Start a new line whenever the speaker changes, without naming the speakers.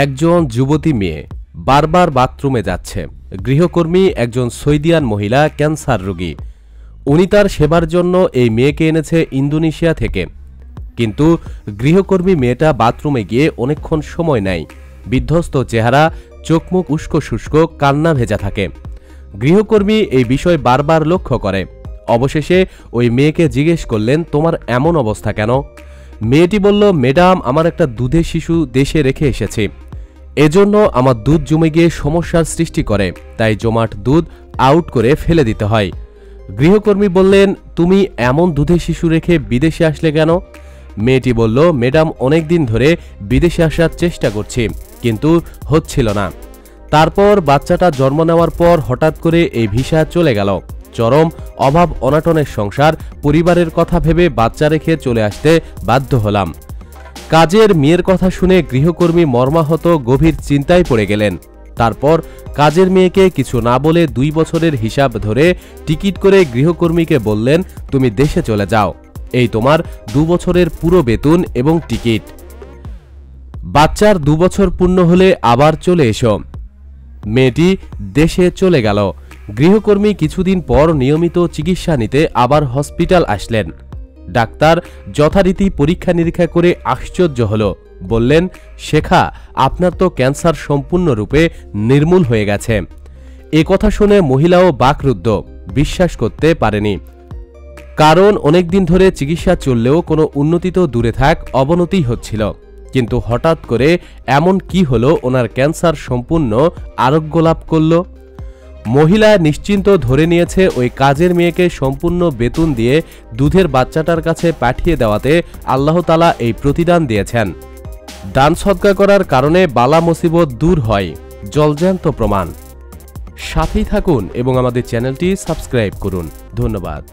একজন যুবতী মেয়ে বারবার বাথরুমে যাচ্ছে। গৃহকর্মী একজন সৌদিয়ান মহিলা ক্যান্সার রোগী। উনি তার সেবার জন্য এই মেয়েকে এনেছে ইন্দোনেশিয়া থেকে। কিন্তু গৃহকর্মী মেয়েটা বাথরুমে গিয়ে অনেকক্ষণ সময় নেয়। বিধ্বস্ত চেহারা, চোখ মুখ উস্কো শুষ্ক, কান্না ভেজা থাকে। গৃহকর্মী এই বিষয় বারবার লক্ষ্য করে। অবশেষে ওই মেয়েকে জিজ্ঞেস করলেন, তোমার এমন অবস্থা কেন? মেয়েটি বলল, ম্যাডাম, আমার একটা দুধের শিশু দেশে রেখে এসেছি, এজন্য আমার দুধ জমে গিয়ে সমস্যার সৃষ্টি করে, তাই জমাট দুধ আউট করে ফেলে দিতে হয়। গৃহকর্মী বললেন, তুমি এমন দুধের শিশু রেখে বিদেশে আসলে কেন? মেয়েটি বলল, ম্যাডাম, অনেক দিন ধরে বিদেশে আসার চেষ্টা করছি, কিন্তু হচ্ছিল না। তারপর বাচ্চাটা জন্ম নেওয়ার পর হঠাৎ করে এই ভিসা চলে গেল। চরম অভাব অনাটনের সংসার, পরিবারের কথা ভেবে বাচ্চা রেখে চলে আসতে বাধ্য হলাম। কাজের মেয়ের কথা শুনে গৃহকর্মী মর্মাহত গভীর চিন্তায় পড়ে গেলেন। তারপর কাজের মেয়েকে কিছু না বলে 2 বছরের হিসাব ধরে টিকিট করে গৃহকর্মীকে বললেন, তুমি দেশে চলে যাও, এই তোমার 2 বছরের পুরো বেতন এবং টিকিট। বাচ্চার 2 বছর পূর্ণ হলে আবার চলে এসো। মেয়েটি দেশে চলে গেল। গৃহকর্মী কিছুদিন পর নিয়মিত চিকিৎসা নিতে আবার হসপিটাল আসলেন। ডাক্তার যথারীতি পরীক্ষা নিরীক্ষা করে আশ্চর্য হল। বললেন, শেখা, আপনার তো ক্যান্সার সম্পূর্ণরূপে নির্মূল হয়ে গেছে। এ কথা শুনে মহিলাও বাকরুদ্ধ, বিশ্বাস করতে পারেনি। কারণ অনেকদিন ধরে চিকিৎসা চললেও কোনো উন্নতি তো দূরে থাক, অবনতি হচ্ছিল। কিন্তু হঠাৎ করে এমন কি হলো, ওনার ক্যান্সার সম্পূর্ণ আরোগ্য লাভ করল? মহিলা নিশ্চিন্ত ধরে নিয়েছে ওই কাজের মেয়েকে সম্পূর্ণ বেতন দিয়ে দুধের বাচ্চাটার কাছে পাঠিয়ে দেওয়াতে আল্লাহ তাআলা এই প্রতিদান দিয়েছেন। দান সদকা করার কারণে বালা মুসিবত দূর হয়, জলজ্যান্ত প্রমাণ। সাথেই থাকুন এবং আমাদের চ্যানেলটি সাবস্ক্রাইব করুন। ধন্যবাদ।